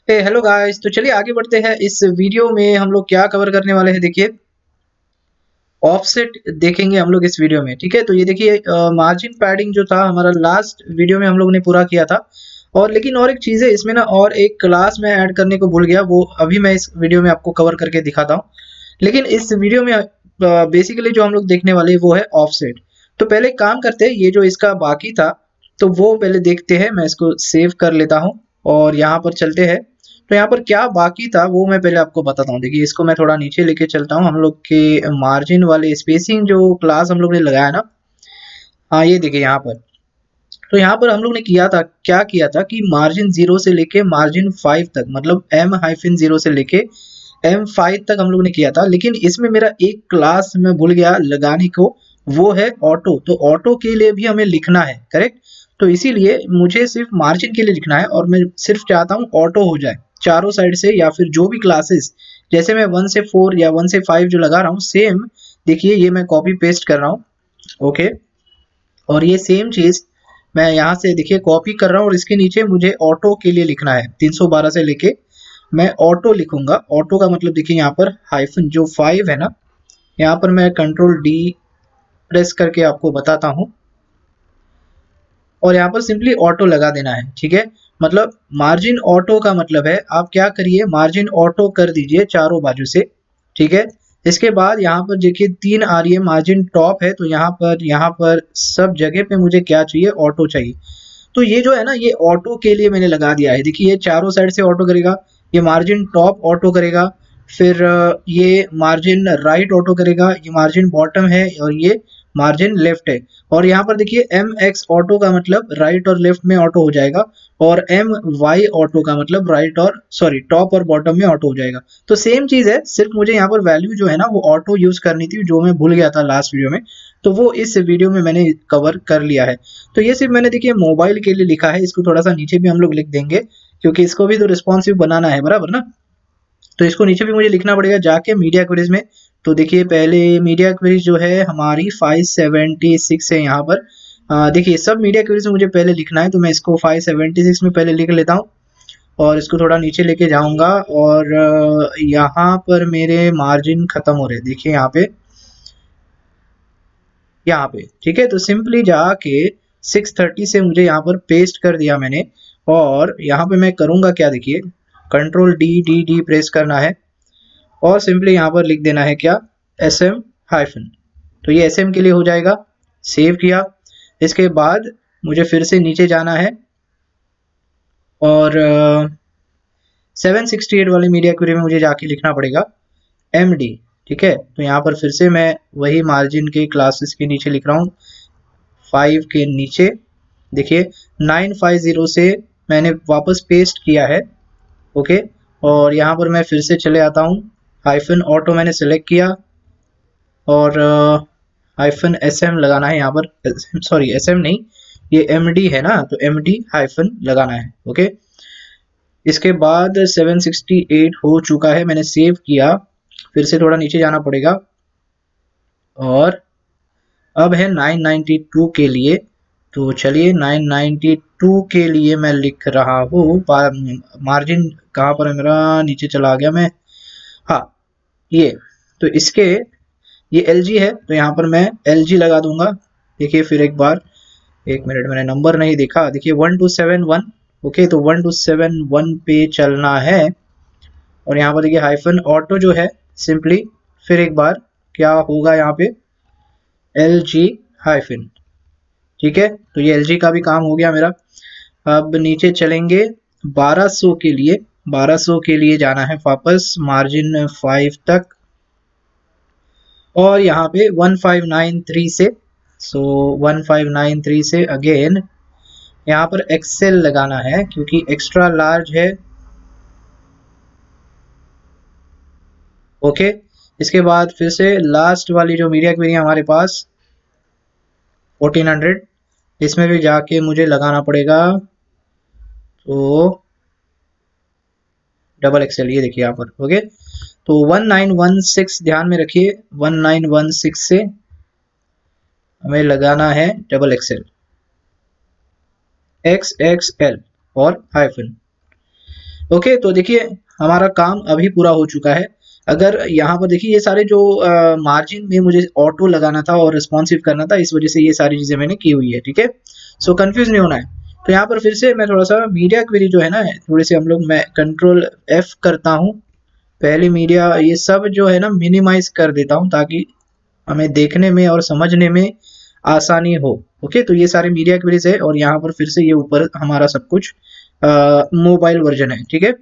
Hello guys. तो चलिए आगे बढ़ते हैं। इस वीडियो में हम लोग क्या कवर करने वाले हैं, देखिए ऑफसेट देखेंगे हम लोग इस वीडियो में। ठीक है, तो ये देखिए मार्जिन पैडिंग जो था हमारा लास्ट वीडियो में हम लोग ने पूरा किया था। और लेकिन और एक चीज़ है इसमें ना, और एक क्लास में ऐड करने को भूल गया, वो अभी मैं इस वीडियो में आपको कवर करके दिखाता हूँ। लेकिन इस वीडियो में बेसिकली जो हम लोग देखने वाले हैं वो है ऑफसेट। तो पहले एक काम करते हैं, ये जो इसका बाकी था तो वो पहले देखते हैं। मैं इसको सेव कर लेता हूँ और यहाँ पर चलते हैं। तो यहाँ पर क्या बाकी था वो मैं पहले आपको बताता हूँ। देखिए इसको मैं थोड़ा नीचे लेके चलता हूँ। हम लोग के मार्जिन वाले स्पेसिंग जो क्लास हम लोग ने लगाया ना, हाँ ये देखिए यहाँ पर। तो यहाँ पर हम लोग ने क्या किया था कि मार्जिन 0 से लेके मार्जिन 5 तक, मतलब M-0 से लेके M5 तक हम लोग ने किया था। लेकिन इसमें मेरा एक क्लास मैं भूल गया लगाने को, वो है ऑटो। तो ऑटो के लिए भी हमें लिखना है, करेक्ट। तो इसीलिए मुझे सिर्फ मार्जिन के लिए लिखना है और मैं सिर्फ चाहता हूँ ऑटो हो जाए चारों साइड से, या फिर जो भी क्लासेस जैसे मैं 1 से 4 या 1 से 5 जो लगा रहा हूँ सेम। देखिए ये मैं कॉपी पेस्ट कर रहा हूँ। ओके, और ये सेम चीज मैं यहाँ से देखिए कॉपी कर रहा हूँ और इसके नीचे मुझे ऑटो के लिए लिखना है 312 से लेके मैं ऑटो लिखूंगा। ऑटो का मतलब देखिए यहाँ पर हाइफन जो 5 है ना, यहाँ पर मैं कंट्रोल D प्रेस करके आपको बताता हूँ और यहाँ पर सिंपली ऑटो लगा देना है। ठीक है, मतलब मार्जिन ऑटो का मतलब है आप क्या करिए, मार्जिन ऑटो कर दीजिए चारों बाजू से। ठीक है, इसके बाद यहाँ पर देखिए 3 आ रही है, मार्जिन टॉप है। तो यहाँ पर सब जगह पे मुझे क्या चाहिए, ऑटो चाहिए। तो ये जो है ना, ये ऑटो के लिए मैंने लगा दिया है। देखिए ये चारों साइड से ऑटो करेगा, ये मार्जिन टॉप ऑटो करेगा, फिर ये मार्जिन राइट ऑटो करेगा, ये मार्जिन बॉटम है और ये मार्जिन लेफ्ट है। और यहाँ पर देखिए MX ऑटो का मतलब राइट और लेफ्ट में ऑटो हो जाएगा, और MY ऑटो का मतलब राइट और सॉरी टॉप और बॉटम में ऑटो हो जाएगा। तो सेम चीज है, सिर्फ मुझे यहाँ पर वैल्यू जो है ना वो ऑटो यूज करनी थी, जो मैं भूल गया था लास्ट वीडियो में। तो वो इस वीडियो में मैंने कवर कर लिया है। तो ये सिर्फ मैंने देखिए मोबाइल के लिए लिखा है, इसको थोड़ा सा नीचे भी हम लोग लिख देंगे क्योंकि इसको भी तो रिस्पॉन्सिव बनाना है, बराबर ना। तो इसको नीचे भी मुझे लिखना पड़ेगा जाके मीडिया क्वेरीज में। तो देखिए पहले मीडिया क्वेरीज जो है हमारी 576 है यहाँ पर। देखिए सब मीडिया क्वेरीज में मुझे पहले लिखना है, तो मैं इसको 576 में पहले लिख लेता हूँ और इसको थोड़ा नीचे लेके जाऊंगा। और यहाँ पर मेरे मार्जिन खत्म हो रहे हैं, देखिए यहाँ पे। ठीक है, तो सिंपली जाके 630 से मुझे यहाँ पर पेस्ट कर दिया मैंने। और यहाँ पे मैं करूँगा क्या, देखिए कंट्रोल D प्रेस करना है और सिंपली यहाँ पर लिख देना है क्या, SM हाइफन। तो ये SM के लिए हो जाएगा। सेव किया, इसके बाद मुझे फिर से नीचे जाना है और 768 वाली मीडिया क्वेरी में मुझे जाके लिखना पड़ेगा MD। ठीक है, तो यहाँ पर फिर से मैं वही मार्जिन के क्लासेस के नीचे लिख रहा हूँ 5 के नीचे। देखिए 950 से मैंने वापस पेस्ट किया है। ओके, और यहाँ पर मैं फिर से चले आता हूँ, हाइफन ऑटो मैंने सेलेक्ट किया और हाइफन SM लगाना है यहाँ पर। सॉरी SM नहीं, ये MD है ना, तो MD हाइफन लगाना है। ओके, इसके बाद 768 हो चुका है, मैंने सेव किया। फिर से थोड़ा नीचे जाना पड़ेगा और अब है 992 के लिए। तो चलिए 992 के लिए मैं लिख रहा हूँ, मार्जिन कहाँ पर है मेरा, नीचे चला गया मैं। हाँ ये, तो इसके ये LG है तो यहाँ पर मैं LG लगा दूंगा। देखिए फिर एक बार, एक मिनट मैंने नंबर नहीं देखा, देखिए 1271। ओके, तो 1271 पे चलना है और यहाँ पर देखिए हाइफन ऑटो जो है सिंपली फिर एक बार क्या होगा यहाँ पे, LG हाइफन। ठीक है, तो ये LG का भी काम हो गया मेरा। अब नीचे चलेंगे 1200 के लिए। 1200 के लिए जाना है वापस मार्जिन 5 तक और यहाँ पे 1593 से, सो 1593 से अगेन यहाँ पर एक्सेल लगाना है क्योंकि एक्स्ट्रा लार्ज है। ओके, इसके बाद फिर से लास्ट वाली जो मीडिया क्वेरी है हमारे पास 1400, इसमें भी जाके मुझे लगाना पड़ेगा तो डबल एक्सेल। ये देखिए यहाँ पर। ओके, तो 1916 ध्यान में रखिए, 1916 से हमें लगाना है डबल एक्सेल, XXL और हाइफन। ओके, तो देखिए हमारा काम अभी पूरा हो चुका है। अगर यहाँ पर देखिए ये सारे जो मार्जिन में मुझे ऑटो लगाना था और रिस्पॉन्सिव करना था, इस वजह से ये सारी चीजें मैंने की हुई है, ठीक है। सो कंफ्यूज नहीं होना है। तो यहाँ पर फिर से मैं थोड़ा सा मीडिया क्वेरी जो है ना, थोड़ी सी हम लोग, मैं कंट्रोल F करता हूँ, पहले मीडिया ये सब जो है ना मिनिमाइज कर देता हूँ ताकि हमें देखने में और समझने में आसानी हो। ओके, तो ये सारे मीडिया क्वेरीज है और यहाँ पर फिर से ये ऊपर हमारा सब कुछ मोबाइल वर्जन है, ठीक है।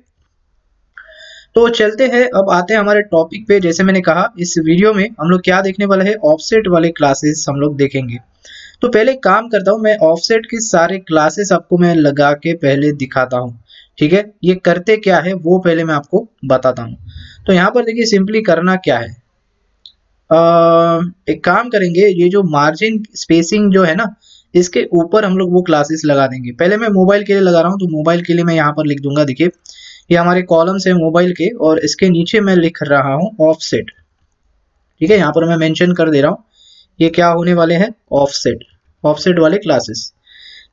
तो चलते हैं, अब आते हैं हमारे टॉपिक पे। जैसे मैंने कहा इस वीडियो में हम लोग क्या देखने वाले हैं, ऑफसेट वाले क्लासेस हम लोग देखेंगे। तो पहले काम करता हूँ, मैं ऑफसेट के सारे क्लासेस आपको मैं लगा के पहले दिखाता हूँ, ठीक है। ये करते क्या है वो पहले मैं आपको बताता हूँ। तो यहाँ पर देखिए सिंपली करना क्या है, एक काम करेंगे, ये जो मार्जिन स्पेसिंग जो है ना, इसके ऊपर हम लोग वो क्लासेस लगा देंगे। पहले मैं मोबाइल के लिए लगा रहा हूँ, तो मोबाइल के लिए मैं यहाँ पर लिख दूंगा, देखिए ये हमारे कॉलम्स है मोबाइल के, और इसके नीचे मैं लिख रहा हूँ ऑफसेट, ठीक है। यहाँ पर मैं मेंशन कर दे रहा हूँ ये क्या होने वाले हैं, ऑफसेट, ऑफसेट वाले क्लासेस।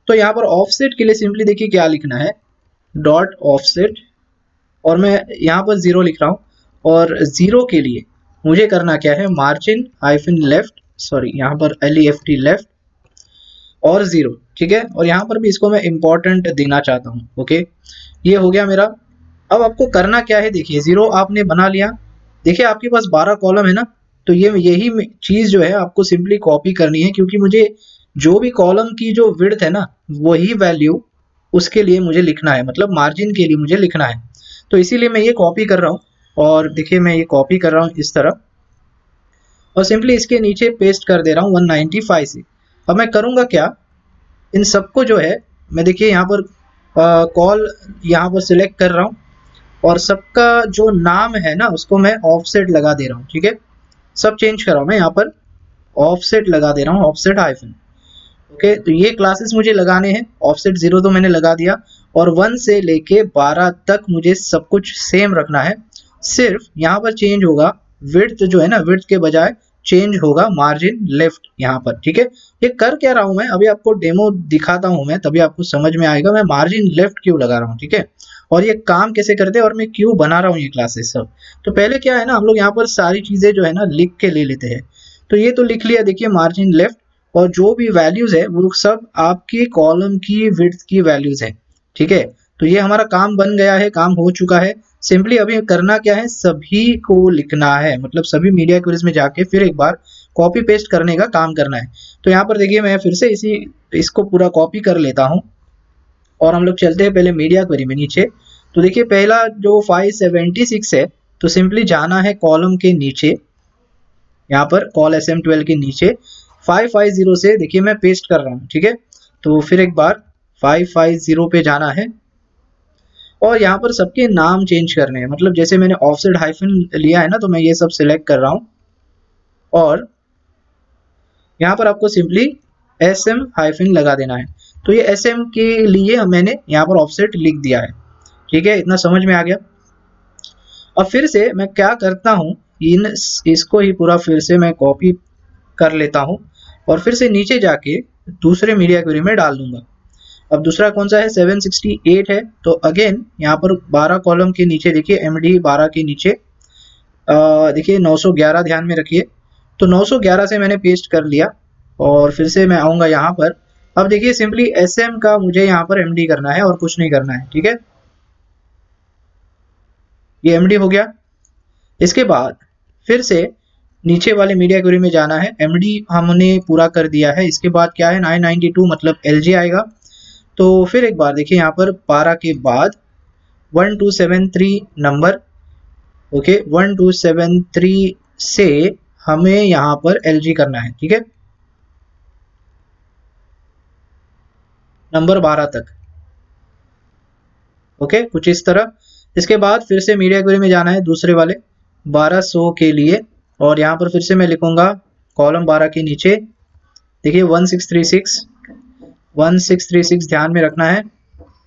तो यहाँ पर ऑफसेट के लिए सिंपली देखिए क्या लिखना है, डॉट ऑफसेट, और मैं यहाँ पर 0 लिख रहा हूँ, और 0 के लिए मुझे करना क्या है, मार्जिन हाइफन लेफ्ट, सॉरी यहाँ पर LEFT लेफ्ट और 0, ठीक है। और यहाँ पर भी इसको मैं इंपॉर्टेंट देना चाहता हूँ। ओके, ये हो गया मेरा। अब आपको करना क्या है, देखिए 0 आपने बना लिया, देखिए आपके पास 12 कॉलम है ना, तो ये यही चीज जो है आपको सिंपली कॉपी करनी है, क्योंकि मुझे जो भी कॉलम की जो विड्थ है ना, वही वैल्यू उसके लिए मुझे लिखना है, मतलब मार्जिन के लिए मुझे लिखना है। तो इसीलिए मैं ये कॉपी कर रहा हूँ, और देखिए मैं ये कॉपी कर रहा हूँ इस तरह, और सिंपली इसके नीचे पेस्ट कर दे रहा हूँ 195 से। अब मैं करूँगा क्या, इन सबको जो है मैं देखिए यहाँ पर कॉल यहाँ पर सिलेक्ट कर रहा हूँ, और सबका जो नाम है ना उसको मैं ऑफसेट लगा दे रहा हूँ, ठीक है। सब चेंज कर रहा हूँ मैं, यहाँ पर ऑफसेट लगा दे रहा हूँ, ऑफसेट हाइफन। ओके, तो ये क्लासेस मुझे लगाने हैं। ऑफसेट 0 तो मैंने लगा दिया, और 1 से लेके 12 तक मुझे सब कुछ सेम रखना है। सिर्फ यहाँ पर चेंज होगा विड्थ जो है ना, विड्थ के बजाय चेंज होगा मार्जिन लेफ्ट यहाँ पर, ठीक है। ये कर क्या रहा हूँ मैं, अभी आपको डेमो दिखाता हूँ मैं, तभी आपको समझ में आएगा मैं मार्जिन लेफ्ट क्यों लगा रहा हूँ, ठीक है, और ये काम कैसे करते हैं और मैं क्यों बना रहा हूँ ये क्लासेस सब। तो पहले क्या है ना, हम लोग यहाँ पर सारी चीजें जो है ना लिख के ले लेते हैं। तो ये तो लिख लिया, देखिए मार्जिन लेफ्ट, और जो भी वैल्यूज है वो सब आपके कॉलम की विड्थ की वैल्यूज है, ठीक है। तो ये हमारा काम बन गया है, काम हो चुका है। सिंपली अभी करना क्या है, सभी को लिखना है, मतलब सभी मीडिया क्वेरीज में जाके फिर एक बार कॉपी पेस्ट करने का काम करना है। तो यहाँ पर देखिए मैं फिर से इसको पूरा कॉपी कर लेता हूँ, और हम लोग चलते हैं पहले मीडिया क्वेरी में नीचे। तो देखिए पहला जो 576 है, तो सिंपली जाना है कॉलम के नीचे, यहाँ पर कॉल SM12 के नीचे 550 से देखिए मैं पेस्ट कर रहा हूँ, ठीक है। तो फिर एक बार 550 पे जाना है, और यहाँ पर सबके नाम चेंज करने हैं, मतलब जैसे मैंने ऑफसेट हाइफन लिया है ना, तो मैं ये सब सिलेक्ट कर रहा हूँ, और यहाँ पर आपको सिंपली SM हाइफन लगा देना है। तो ये SM के लिए मैंने यहाँ पर ऑफसेट लिख दिया है, ठीक है, इतना समझ में आ गया। अब फिर से मैं क्या करता हूँ, इसको ही पूरा फिर से मैं कॉपी कर लेता हूँ, और फिर से नीचे जाके दूसरे मीडिया क्वेरी में डाल दूंगा। अब दूसरा कौन सा है, 768 है, तो अगेन यहाँ पर 12 कॉलम के नीचे देखिए MD 12 के नीचे देखिए 911 ध्यान में रखिए। तो 911 से मैंने पेस्ट कर लिया, और फिर से मैं आऊंगा यहाँ पर। अब देखिए सिंपली SM का मुझे यहाँ पर MD करना है और कुछ नहीं करना है, ठीक है। ये MD हो गया। इसके बाद फिर से नीचे वाले मीडिया क्वेरी में जाना है, MD हमने पूरा कर दिया है। इसके बाद क्या है, 992 मतलब LG आएगा। तो फिर एक बार देखिए यहाँ पर 12 के बाद 1273 नंबर, ओके 1273 से हमें यहाँ पर LG करना है, ठीक है, नंबर 12 तक, ओके कुछ इस तरह। इसके बाद फिर से मीडिया क्वेरी में जाना है दूसरे वाले 1200 के लिए, और यहाँ पर फिर से मैं लिखूंगा कॉलम 12 के नीचे देखिए 1636 ध्यान में रखना है,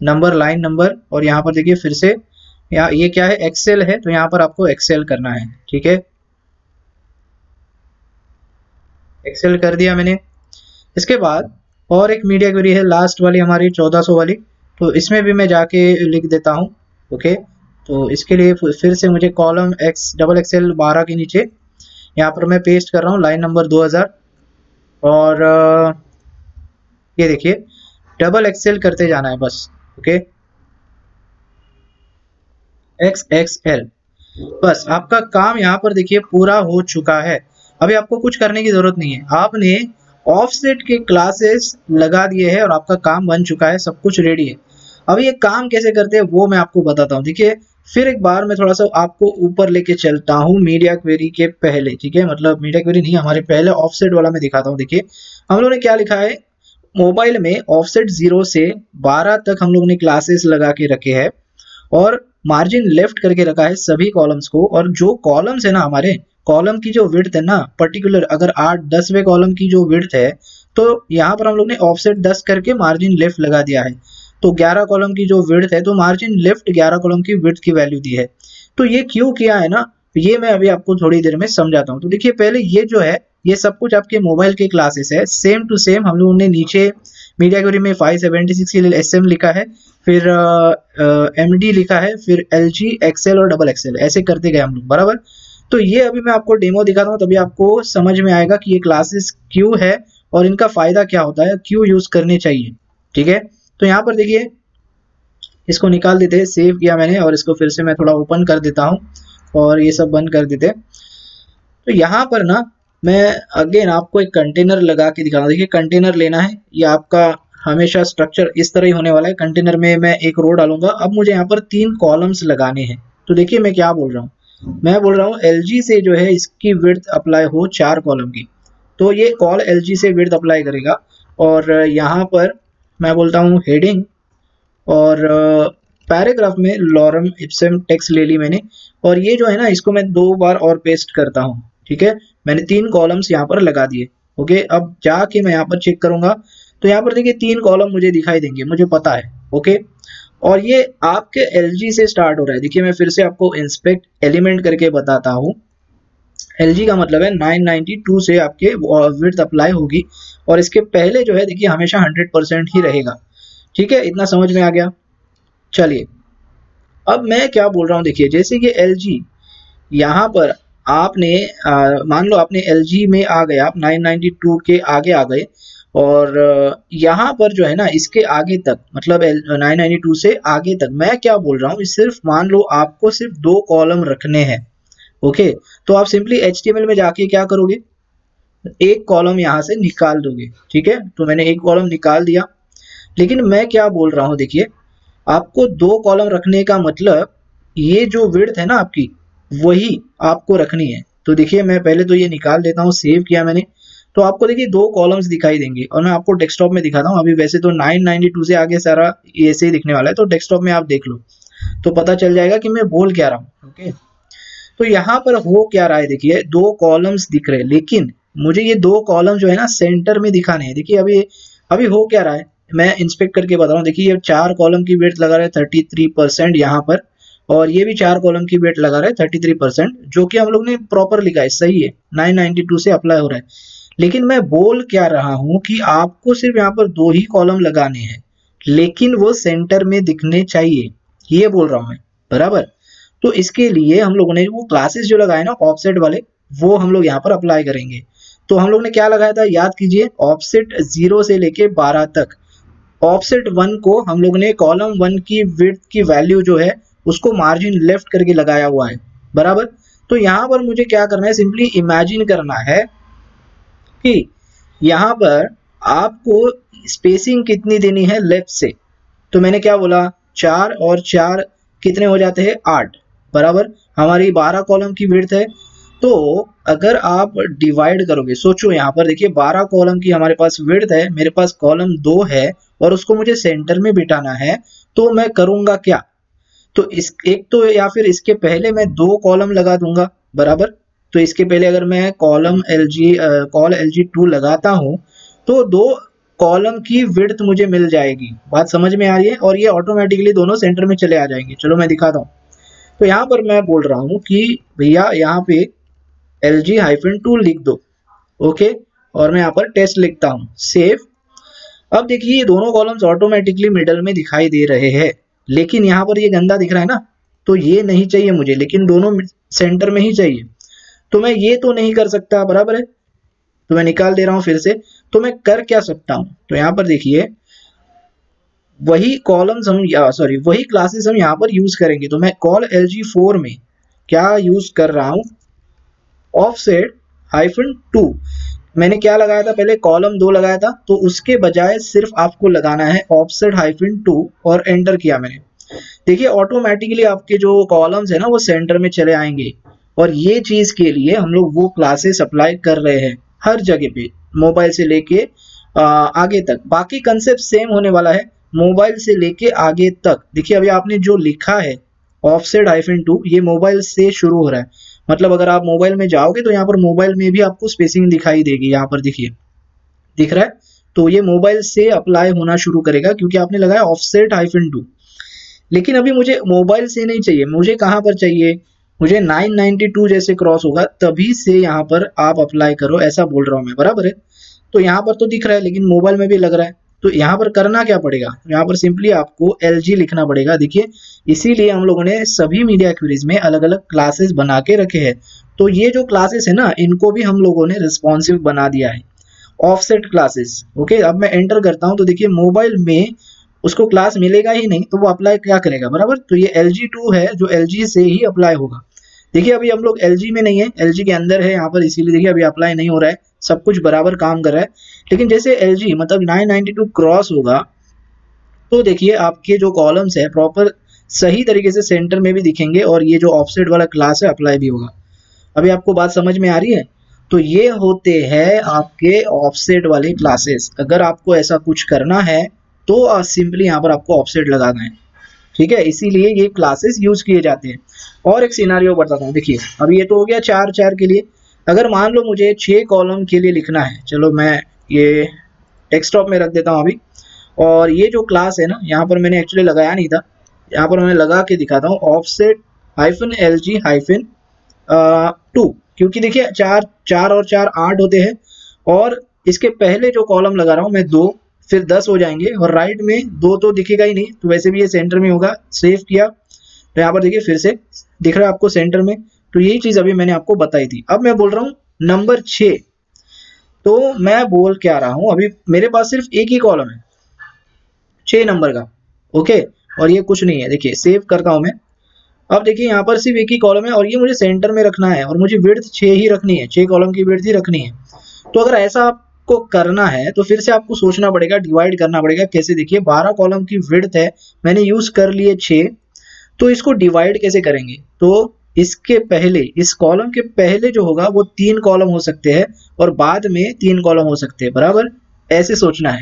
नंबर लाइन नंबर, और यहाँ पर देखिए फिर से यहाँ ये क्या है, एक्सेल है, तो यहाँ पर आपको एक्सेल करना है, ठीक है, एक्सेल कर दिया मैंने। इसके बाद और एक मीडिया क्वेरी है लास्ट वाली हमारी 1400 वाली, तो इसमें भी मैं जाके लिख देता हूँ ओके, तो इसके लिए फिर से मुझे कॉलम डबल एक्सएल 12 के नीचे यहाँ पर मैं पेस्ट कर रहा हूँ लाइन नंबर 2000 और ये देखिए डबल एक्सएल करते जाना है बस। ओके, XXL, बस आपका काम यहाँ पर देखिए पूरा हो चुका है। अभी आपको कुछ करने की जरूरत नहीं है, आपने ऑफसेट के क्लासेस लगा दिए हैं और आपका काम बन चुका है, सब कुछ रेडी है। अभी ये काम कैसे करते हैं वो मैं आपको बताता हूँ। देखिए फिर एक बार मैं थोड़ा सा आपको ऊपर लेके चलता हूँ मीडिया क्वेरी के पहले, ठीक है, मतलब मीडिया क्वेरी नहीं, हमारे पहले ऑफसेट वाला मैं दिखाता हूँ। देखिए हम लोगों ने क्या लिखा है, मोबाइल में ऑफसेट 0 से 12 तक हम लोगों ने क्लासेस लगा के रखे हैं और मार्जिन लेफ्ट करके रखा है सभी कॉलम्स को। और जो कॉलम्स है ना, हमारे कॉलम की जो विड्थ है ना पर्टिकुलर, अगर 8-10वें कॉलम की जो विड्थ है तो यहाँ पर हम लोग ने ऑफसेट 10 करके मार्जिन लेफ्ट लगा दिया है। तो 11 कॉलम की जो विड्थ है तो मार्जिन लेफ्ट 11 कॉलम की विड्थ की वैल्यू दी है। तो ये क्यों किया है ना, ये मैं अभी आपको थोड़ी देर में समझाता हूँ। तो देखिए पहले ये जो है ये सब कुछ आपके मोबाइल के क्लासेस है, सेम टू सेम हम लोगों ने नीचे मीडिया क्वेरी में 576 के लिए SM लिखा है, फिर MD लिखा है, फिर LG, XL और डबल XL ऐसे करते गए हम लोग, बराबर। तो ये अभी मैं आपको डेमो दिखाता हूँ, तभी आपको समझ में आएगा कि ये क्लासेस क्यों है और इनका फायदा क्या होता है, क्यों यूज करने चाहिए, ठीक है। तो यहाँ पर देखिए इसको निकाल देते हैं, सेव किया मैंने और इसको फिर से मैं थोड़ा ओपन कर देता हूँ और ये सब बंद कर देते हैं। तो यहाँ पर ना मैं अगेन आपको एक कंटेनर लगा के दिखाऊंगा। देखिए कंटेनर लेना है, ये आपका हमेशा स्ट्रक्चर इस तरह ही होने वाला है। कंटेनर में मैं एक रो डालूंगा। अब मुझे यहाँ पर 3 कॉलम्स लगाने हैं। तो देखिए मैं क्या बोल रहा हूँ, मैं बोल रहा हूँ LG से जो है इसकी विड्थ अप्लाई हो 4 कॉलम की, तो ये कॉल LG से विड्थ अप्लाई करेगा। और यहाँ पर मैं बोलता हूँ हेडिंग और पैराग्राफ में लॉरम इप्सम टेक्स्ट ले ली मैंने, और ये जो है ना इसको मैं 2 बार और पेस्ट करता हूँ, ठीक है। मैंने 3 कॉलम्स यहाँ पर लगा दिए। ओके, अब जाके मैं यहाँ पर चेक करूंगा तो यहाँ पर देखिए 3 कॉलम मुझे दिखाई देंगे, मुझे पता है। ओके, और ये आपके LG से स्टार्ट हो रहा है। देखिए मैं फिर से आपको इंस्पेक्ट एलिमेंट करके बताता हूँ। LG का मतलब है 992 से आपके विड्थ अप्लाई होगी और इसके पहले जो है देखिए हमेशा 100% ही रहेगा, ठीक है। इतना समझ में आ गया। चलिए अब मैं क्या बोल रहा हूँ, देखिए जैसे कि LG यहाँ पर आपने मान लो आपने LG में आ गए, आप 992 के आगे आ गए और यहाँ पर जो है ना इसके आगे तक, मतलब 992 से आगे तक मैं क्या बोल रहा हूँ, सिर्फ मान लो आपको सिर्फ 2 कॉलम रखने हैं। ओके, तो आप सिंपली HTML में जाके क्या करोगे, एक कॉलम यहाँ से निकाल दोगे, ठीक है। तो मैंने एक कॉलम निकाल दिया, लेकिन मैं क्या बोल रहा हूँ, देखिए आपको 2 कॉलम रखने का मतलब ये जो विड्थ है ना आपकी वही आपको रखनी है। तो देखिए मैं पहले तो ये निकाल देता हूँ, सेव किया मैंने, तो आपको देखिए 2 कॉलम्स दिखाई देंगे और मैं आपको डेस्कटॉप में दिखाता हूँ। अभी वैसे तो 992 से आगे सारा ऐसे ही दिखने वाला है, तो डेस्कटॉप में आप देख लो तो पता चल जाएगा कि मैं बोल क्या रहा हूँ। ओके, तो यहाँ पर हो क्या रहा है, देखिए 2 कॉलम्स दिख रहे हैं, लेकिन मुझे ये 2 कॉलम जो है ना सेंटर में दिखाने हैं। देखिए अभी हो क्या रहा है, मैं इंस्पेक्ट करके बता रहा हूँ। देखिए ये 4 कॉलम की वेट लगा रहा है 33% यहाँ पर, और ये भी 4 कॉलम की वेट लगा रहा है 33%, जो कि हम लोग ने प्रॉपर लिखा है, सही है, 992 से अप्लाई हो रहा है। लेकिन मैं बोल क्या रहा हूँ कि आपको सिर्फ यहाँ पर 2 ही कॉलम लगाने हैं, लेकिन वो सेंटर में दिखने चाहिए, ये बोल रहा हूँ मैं, बराबर। तो इसके लिए हम लोगों ने वो क्लासेस जो लगाए ना ऑफसेट वाले, वो हम लोग यहाँ पर अप्लाई करेंगे। तो हम लोग ने क्या लगाया था, याद कीजिए, ऑफसेट 0 से लेके 12 तक। ऑफसेट 1 को हम लोग ने कॉलम 1 की विड्थ की वैल्यू जो है उसको मार्जिन लेफ्ट करके लगाया हुआ है, बराबर। तो यहाँ पर मुझे क्या करना है, सिंपली इमेजिन करना है कि यहाँ पर आपको स्पेसिंग कितनी देनी है लेफ्ट से। तो मैंने क्या बोला, 4 और 4 कितने हो जाते हैं, 8, बराबर। हमारी 12 कॉलम की विड्थ है, तो अगर आप डिवाइड करोगे, सोचो यहाँ पर देखिए 12 कॉलम की हमारे पास विड्थ है, मेरे पास कॉलम 2 है और उसको मुझे सेंटर में बिठाना है, तो मैं करूंगा क्या, तो इस एक तो या फिर इसके पहले मैं 2 कॉलम लगा दूंगा, बराबर। तो इसके पहले अगर मैं कॉल LG 2 लगाता हूं तो 2 कॉलम की विड्थ मुझे मिल जाएगी। बात समझ में आ रही है, और ये ऑटोमेटिकली दोनों सेंटर में चले आ जाएंगे। चलो मैं दिखाता हूँ। तो यहाँ पर मैं बोल रहा हूँ कि भैया यहाँ पे LG-2 लिख दो, ओके, और मैं यहाँ पर टेस्ट लिखता हूँ, सेव। अब देखिए ये दोनों कॉलम्स ऑटोमेटिकली मिडल में दिखाई दे रहे हैं, लेकिन यहाँ पर ये गंदा दिख रहा है ना, तो ये नहीं चाहिए मुझे, लेकिन दोनों सेंटर में ही चाहिए। तो मैं ये तो नहीं कर सकता, बराबर है, तो मैं निकाल दे रहा हूं फिर से। तो मैं कर क्या सकता हूं, तो यहाँ पर देखिए वही कॉलम्स हम सॉरी वही क्लासेस हम यहाँ पर यूज करेंगे। तो मैं कॉल LG4 में क्या यूज कर रहा हूं, offset-2। मैंने क्या लगाया था, पहले कॉलम 2 लगाया था, तो उसके बजाय सिर्फ आपको लगाना है offset-2 और एंटर किया मैंने। देखिए ऑटोमेटिकली आपके जो कॉलम्स है ना वो सेंटर में चले आएंगे। और ये चीज के लिए हम लोग वो क्लासेस अप्लाई कर रहे हैं हर जगह पे, मोबाइल से लेके आगे तक। बाकी कंसेप्ट सेम होने वाला है मोबाइल से लेके आगे तक। देखिए अभी आपने जो लिखा है offset-2, ये मोबाइल से शुरू हो रहा है। मतलब अगर आप मोबाइल में जाओगे तो यहाँ पर मोबाइल में भी आपको स्पेसिंग दिखाई देगी, यहाँ पर देखिए दिख रहा है। तो ये मोबाइल से अप्लाई होना शुरू करेगा क्योंकि आपने लगाया offset-2। लेकिन अभी मुझे मोबाइल से नहीं चाहिए, मुझे कहाँ पर चाहिए, मुझे 992 जैसे क्रॉस होगा तभी से यहाँ पर आप अप्लाई करो, ऐसा बोल रहा हूँ मैं, बराबर है। तो यहाँ पर तो दिख रहा है लेकिन मोबाइल में भी लग रहा है, तो यहाँ पर करना क्या पड़ेगा, यहाँ पर सिंपली आपको LG लिखना पड़ेगा। देखिए इसीलिए हम लोगों ने सभी मीडिया क्वेरीज में अलग अलग क्लासेस बना के रखे हैं। तो ये जो क्लासेस है ना, इनको भी हम लोगों ने रिस्पॉन्सिव बना दिया है, ऑफसेट क्लासेस। ओके, अब मैं एंटर करता हूँ तो देखिए मोबाइल में उसको क्लास मिलेगा ही नहीं, तो वो अप्लाई क्या करेगा, बराबर। तो ये LG2 है जो LG से ही अप्लाई होगा। देखिए अभी हम लोग LG में नहीं है, LG के अंदर है यहाँ पर, इसीलिए देखिए अभी अप्लाई नहीं हो रहा है, सब कुछ बराबर काम कर रहा है। लेकिन जैसे LG मतलब 992 क्रॉस होगा तो देखिए आपके जो कॉलम्स है प्रॉपर सही तरीके से सेंटर में भी दिखेंगे और ये जो ऑफसेट वाला क्लास है अप्लाई भी होगा। अभी आपको बात समझ में आ रही है। तो ये होते हैं आपके ऑफसेट वाले क्लासेस। अगर आपको ऐसा कुछ करना है तो सिंपली यहाँ पर आपको ऑफसेट लगाना है, ठीक है, इसीलिए ये क्लासेस यूज किए जाते हैं। और एक सिनारियो बताता हूँ, देखिए अभी ये तो हो गया 4 के लिए। अगर मान लो मुझे 6 कॉलम के लिए लिखना है, चलो मैं ये डेस्कटॉप में रख देता हूँ अभी। और ये जो क्लास है ना, यहाँ पर मैंने एक्चुअली लगाया नहीं था, यहाँ पर मैं लगा के दिखाता हूँ offset-LG-2, क्योंकि देखिए 4 और 4 8 होते हैं। और इसके पहले जो कॉलम लगा रहा हूँ मैं 2, फिर 10 हो जाएंगे, और राइट में 2 तो दिखेगा ही नहीं, तो वैसे भी ये सेंटर में होगा। सेव किया तो यहाँ पर देखिए फिर से दिख रहा है आपको सेंटर में। तो यही चीज अभी मैंने आपको बताई थी। अब मैं बोल रहा हूँ नंबर 6, तो मैं बोल क्या रहा हूँ, अभी मेरे पास सिर्फ एक ही कॉलम है 6 नंबर का, ओके, और ये कुछ नहीं है। देखिए सेव करता हूँ मैं। अब देखिए यहाँ पर सिर्फ एक ही कॉलम है और ये मुझे सेंटर में रखना है, और मुझे विड्थ 6 ही रखनी है, 6 कॉलम की विड्थ ही रखनी है। तो अगर ऐसा आपको करना है तो फिर से आपको सोचना पड़ेगा, डिवाइड करना पड़ेगा। कैसे, देखिए 12 कॉलम की विड्थ है, मैंने यूज कर लिए 6, तो इसको डिवाइड कैसे करेंगे। तो इसके पहले, इस कॉलम के पहले जो होगा वो 3 कॉलम हो सकते हैं और बाद में 3 कॉलम हो सकते हैं, बराबर, ऐसे सोचना है।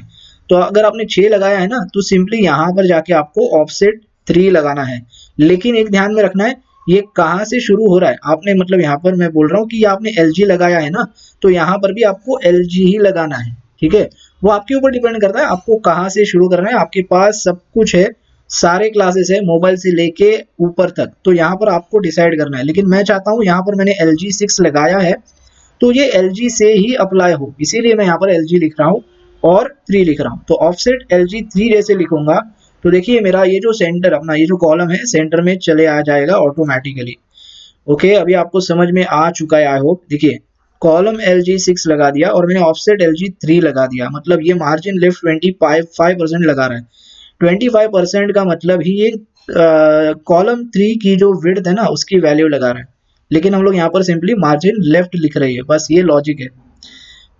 तो अगर आपने 6 लगाया है ना, तो सिंपली यहाँ पर जाके आपको offset-3 लगाना है। लेकिन एक ध्यान में रखना है, ये कहाँ से शुरू हो रहा है आपने, मतलब यहाँ पर मैं बोल रहा हूँ कि आपने LG लगाया है ना, तो यहाँ पर भी आपको LG ही लगाना है, ठीक है। वो आपके ऊपर डिपेंड करता है आपको कहाँ से शुरू करना है। आपके पास सब कुछ है, सारे क्लासेस है मोबाइल से लेके ऊपर तक, तो यहाँ पर आपको डिसाइड करना है। लेकिन मैं चाहता हूँ यहाँ पर मैंने LG6 लगाया है तो ये LG से ही अप्लाई हो, इसीलिए मैं यहाँ पर LG लिख रहा हूँ और 3 लिख रहा हूँ। तो offset-LG3 जैसे लिखूंगा तो देखिए मेरा ये जो सेंटर, अपना ये जो कॉलम है सेंटर में चले आ जाएगा ऑटोमेटिकली। ओके, अभी आपको समझ में आ चुका है आई होप। देखिए कॉलम LG6 लगा दिया और मैंने offset-LG3 लगा दिया, मतलब ये मार्जिन लेफ्ट 25% लगा रहा है। 25% का मतलब ही ये कॉलम 3 की जो विड्थ है ना उसकी वैल्यू लगा रहा है, लेकिन हम लोग यहाँ पर सिंपली मार्जिन लेफ्ट लिख रही है, बस ये लॉजिक है।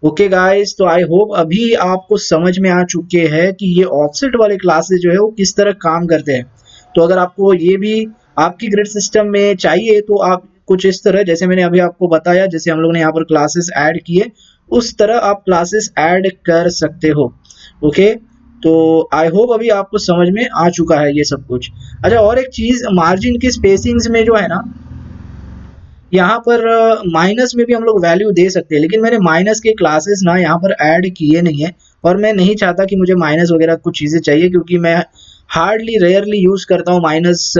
ओके गाइस, तो आई होप अभी आपको समझ में आ चुके हैं कि ये ऑफसेट वाले क्लासेस जो है वो किस तरह काम करते हैं। तो अगर आपको ये भी आपकी ग्रेड सिस्टम में चाहिए तो आप कुछ इस तरह, जैसे मैंने अभी आपको बताया, जैसे हम लोगों ने यहाँ पर क्लासेस ऐड किए उस तरह आप क्लासेस ऐड कर सकते हो। ओके, तो आई होप अभी आपको समझ में आ चुका है ये सब कुछ। अच्छा, और एक चीज, मार्जिन की स्पेसिंग्स में जो है ना, यहाँ पर माइनस में भी हम लोग वैल्यू दे सकते हैं, लेकिन मैंने माइनस के क्लासेस ना यहाँ पर ऐड किए नहीं है, और मैं नहीं चाहता कि मुझे माइनस वगैरह कुछ चीज़ें चाहिए, क्योंकि मैं हार्डली रेयरली यूज़ करता हूँ माइनस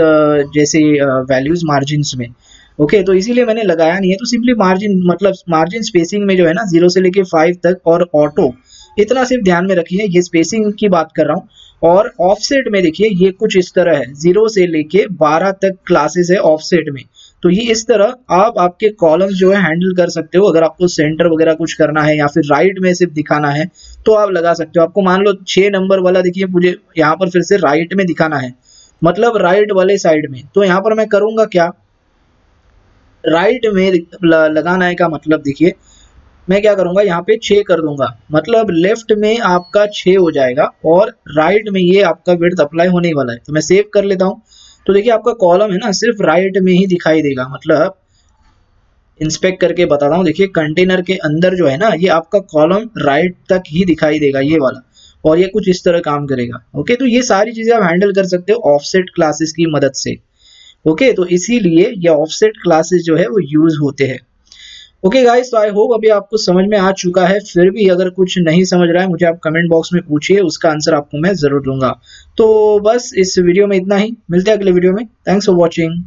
जैसे वैल्यूज़ मार्जिन्स में। ओके, तो इसीलिए मैंने लगाया नहीं है। तो सिंपली मार्जिन, मतलब मार्जिन स्पेसिंग में जो है ना 0 से लेके 5 तक और ऑटो, इतना सिर्फ ध्यान में रखिए, ये स्पेसिंग की बात कर रहा हूँ। और ऑफसेट में देखिए ये कुछ इस तरह है, 0 से लेके 12 तक क्लासेस है ऑफसेट में। तो ये इस तरह आप आपके कॉलम्स जो है हैंडल कर सकते हो। अगर आपको सेंटर वगैरह कुछ करना है या फिर राइट में सिर्फ दिखाना है तो आप लगा सकते हो। आपको मान लो 6 नंबर वाला देखिए मुझे यहाँ पर फिर से राइट में दिखाना है, मतलब राइट वाले साइड में, तो यहाँ पर मैं करूंगा क्या, राइट में लगाना है का मतलब देखिए मैं क्या करूंगा, यहाँ पे 6 कर दूंगा, मतलब लेफ्ट में आपका 6 हो जाएगा और राइट में ये आपका विड्थ अप्लाई होने वाला है। तो मैं सेव कर लेता हूँ। तो देखिए आपका कॉलम है ना सिर्फ राइट में ही दिखाई देगा, मतलब इंस्पेक्ट करके बताता हूँ। देखिए कंटेनर के अंदर जो है ना ये आपका कॉलम राइट तक ही दिखाई देगा ये वाला, और ये कुछ इस तरह काम करेगा। ओके, तो ये सारी चीजें आप हैंडल कर सकते हो ऑफसेट क्लासेस की मदद से। ओके, तो इसीलिए ये ऑफसेट क्लासेस जो है वो यूज होते हैं। ओके गाइस, तो आई होप अभी आपको समझ में आ चुका है। फिर भी अगर कुछ नहीं समझ रहा है मुझे आप कमेंट बॉक्स में पूछिए, उसका आंसर आपको मैं जरूर दूंगा। तो बस इस वीडियो में इतना ही, मिलते हैं अगले वीडियो में। Thanks for watching.